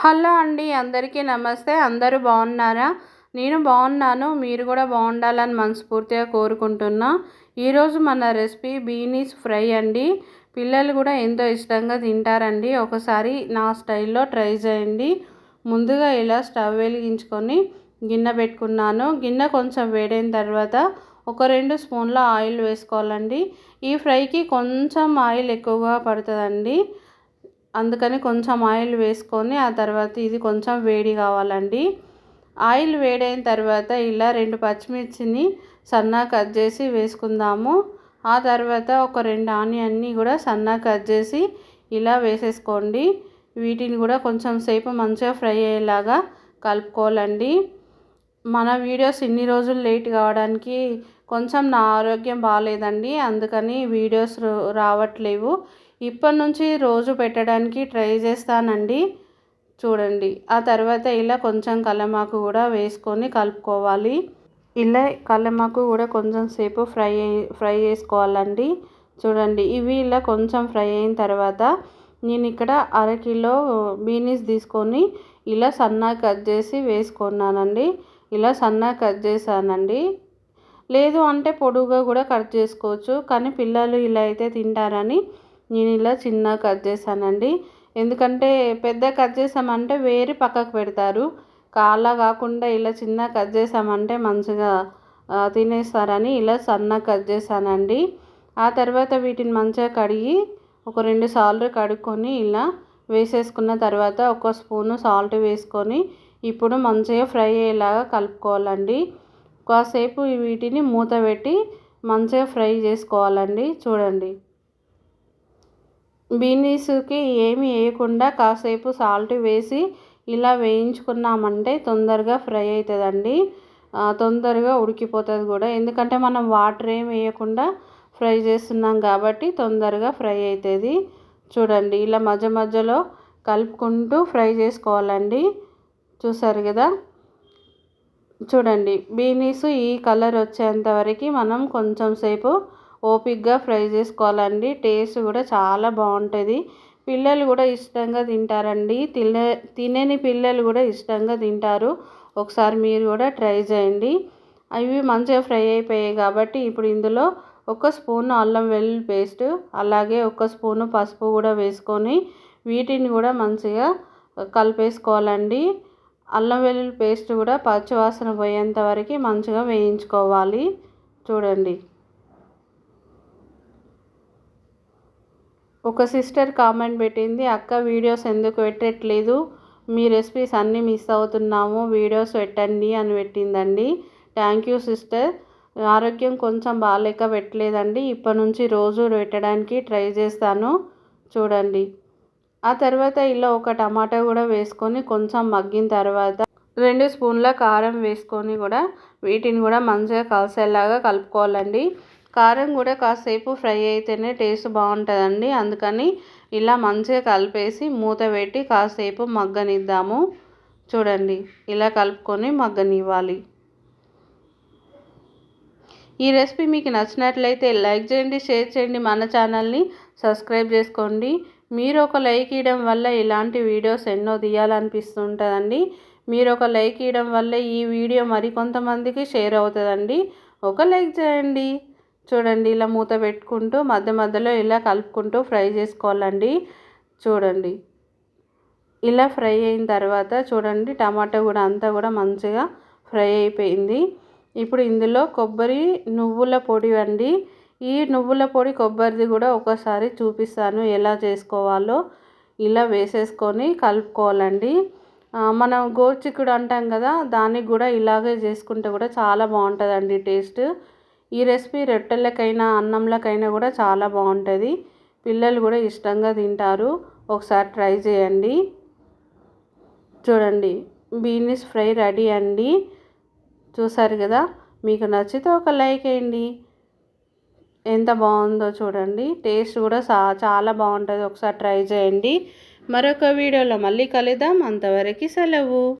Hello అండి, అందరికీ నమస్తే. అందరూ బాగున్నారా? నేను బాగున్నాను. మీరు కూడా బాగుండాలని మనస్ఫూర్తిగా కోరుకుంటున్నా. ఈరోజు మన రెసిపీ బీనీస్ ఫ్రై అండి. పిల్లలు కూడా ఎంతో ఇష్టంగా తింటారండి. ఒకసారి నా స్టైల్లో ట్రై చేయండి. ముందుగా ఇలా స్టవ్ వెలిగించుకొని గిన్నె పెట్టుకున్నాను. గిన్నె కొంచెం వేడైన తర్వాత ఒక 2 స్పూన్ల ఆయిల్ వేసుకోవాలండి. ఈ ఫ్రైకి కొంచెం ఆయిల్ ఎక్కువగా పడుతుందండి. అందుకని కొంచెం ఆయిల్ వేసుకొని ఆ తర్వాత ఇది కొంచెం వేడి కావాలండి. ఆయిల్ వేడైన తర్వాత ఇలా 2 పచ్చిమిర్చిని సన్నగా కట్ చేసి వేసుకుందాము. ఆ తర్వాత ఒక 2 ఆనియన్ని కూడా సన్నగా కట్ చేసి ఇలా వేసేసుకోండి. వీటిని కూడా కొంచెం సేపు మంచిగా ఫ్రై అయ్యేలాగా కలుపుకోవాలండి. మన వీడియోస్ ఇన్ని రోజులు లేట్ కావడానికి కొంచెం నా ఆరోగ్యం బాగాలేదండి. అందుకని వీడియోస్ రావట్లేవు. ఇప్పటి నుంచి రోజు పెట్టడానికి ట్రై చేస్తానండి. చూడండి, ఆ తర్వాత ఇలా కొంచెం కల్లెమాకు కూడా వేసుకొని కలుపుకోవాలి. ఇలా కల్లెమాకు కూడా కొంచెం సేపు ఫ్రై చేసుకోవాలండి. చూడండి, ఇవి ఇలా కొంచెం ఫ్రై అయిన తర్వాత నేను ఇక్కడ 1/2 కిలో బీనీస్ తీసుకొని ఇలా సన్నగా కట్ చేసి వేసుకున్నానండి. ఇలా సన్నగా కట్ చేశానండి. లేదు అంటే పొడుగుగా కూడా కట్ చేసుకోవచ్చు. కానీ పిల్లలు ఇలా అయితే తింటారని నేను ఇలా చిన్నగా కట్ చేశానండి. ఎందుకంటే పెద్ద కట్ చేసామంటే వేరి పక్కకు పెడతారు. అలా కాకుండా ఇలా చిన్నగా కట్ చేసామంటే మంచిగా తినేస్తారని ఇలా సన్నగా కట్ చేశానండి. ఆ తర్వాత వీటిని మంచిగా కడిగి ఒక 2 సార్లు కడుక్కొని ఇలా వేసేసుకున్న తర్వాత ఒక స్పూను సాల్ట్ వేసుకొని ఇప్పుడు మంచిగా ఫ్రై అయ్యేలాగా కలుపుకోవాలండి. కాసేపు వీటిని మూత పెట్టి మంచిగా ఫ్రై చేసుకోవాలండి. చూడండి, బీనీస్కి ఏమి వేయకుండా కాసేపు సాల్ట్ వేసి ఇలా వేయించుకున్నామంటే తొందరగా ఫ్రై అవుతుందండి. తొందరగా ఉడికిపోతుంది కూడా. ఎందుకంటే మనం వాటర్ ఏమి వేయకుండా ఫ్రై చేస్తున్నాం కాబట్టి తొందరగా ఫ్రై అవుతుంది. చూడండి, ఇలా మధ్య మధ్యలో కలుపుకుంటూ ఫ్రై చేసుకోవాలండి. చూసారు కదా? చూడండి, బీనీస్ ఈ కలర్ వచ్చేంత వరకు మనం కొంచెం సేపు ఓపిక్గా ఫ్రై చేసుకోవాలండి. టేస్ట్ కూడా చాలా బాగుంటుంది. పిల్లలు కూడా ఇష్టంగా తింటారండి. తినని పిల్లలు కూడా ఇష్టంగా తింటారు. ఒకసారి మీరు కూడా ట్రై చేయండి. అవి మంచిగా ఫ్రై అయిపోయాయి కాబట్టి ఇప్పుడు ఇందులో 1 స్పూన్ అల్లం వెల్లుల్లి పేస్ట్, అలాగే 1 స్పూను పసుపు కూడా వేసుకొని వీటిని కూడా మంచిగా కలిపేసుకోవాలండి. అల్లం వెల్లుల్లి పేస్ట్ కూడా పచ్చివాసన పోయేంత వరకు మంచిగా వేయించుకోవాలి. చూడండి, ఒక సిస్టర్ కామెంట్ పెట్టింది, అక్క వీడియోస్ ఎందుకు పెట్టట్లేదు, మీ రెసిపీస్ అన్నీ మిస్ అవుతున్నాము, వీడియోస్ పెట్టండి అని పెట్టిందండి. Thank you sister. ఆరోగ్యం కొంచెం బాగాలేక పెట్టలేదండి. ఇప్పటి నుంచి రోజు పెట్టడానికి ట్రై చేస్తాను. చూడండి, ఆ తర్వాత ఇలా ఒక టమాటా కూడా వేసుకొని కొంచెం మగ్గిన తర్వాత 2 స్పూన్ల కారం వేసుకొని కూడా వీటిని కూడా మంచిగా కలిసేలాగా కలుపుకోవాలండి. కారం కూడా కాసేపు ఫ్రై అయితేనే టేస్ట్ బాగుంటుందండి. అందుకని ఇలా మంచిగా కలిపేసి మూత పెట్టి కాసేపు మగ్గనిద్దాము. చూడండి, ఇలా కలుపుకొని మగ్గనివ్వాలి. ఈ రెసిపీ మీకు నచ్చినట్లయితే లైక్ చేయండి, షేర్ చేయండి, మన ఛానల్ని సబ్స్క్రైబ్ చేసుకోండి. మీరు ఒక లైక్ ఇవ్వడం వల్ల ఇలాంటి వీడియోస్ ఎన్నో తీయాలనిపిస్తుంటుందండి. మీరు ఒక లైక్ ఇవ్వడం వల్ల ఈ వీడియో మరికొంతమందికి షేర్ అవుతుందండి. ఒక లైక్ చేయండి. చూడండి, ఇలా మూత పెట్టుకుంటూ మధ్య మధ్యలో ఇలా కలుపుకుంటూ ఫ్రై చేసుకోవాలండి. చూడండి, ఇలా ఫ్రై అయిన తర్వాత చూడండి, టమాటా కూడా అంతా కూడా మంచిగా ఫ్రై అయిపోయింది. ఇప్పుడు ఇందులో కొబ్బరి నువ్వుల పొడి అండి. ఈ నువ్వుల పొడి కొబ్బరిది కూడా ఒకసారి చూపిస్తాను ఎలా చేసుకోవాలో. ఇలా వేసేసుకొని కలుపుకోవాలండి. మనం గోరుచిక్కుడు అంటాం కదా, దానికి కూడా ఇలాగే చేసుకుంటే కూడా చాలా బాగుంటుందండి టేస్ట్. ఈ రెసిపీ రొట్టెలకైనా అన్నంలకైనా కూడా చాలా బాగుంటుంది. పిల్లలు కూడా ఇష్టంగా తింటారు. ఒకసారి ట్రై చేయండి. చూడండి, బీనీస్ ఫ్రై రెడీ అండి. చూసారు కదా? మీకు నచ్చితే ఒక లైక్ వేయండి. ఎంత బాగుందో చూడండి. టేస్ట్ కూడా చాలా బాగుంటుంది. ఒకసారి ట్రై చేయండి. మరొక వీడియోలో మళ్ళీ కలుద్దాం. అంతవరకు సెలవు.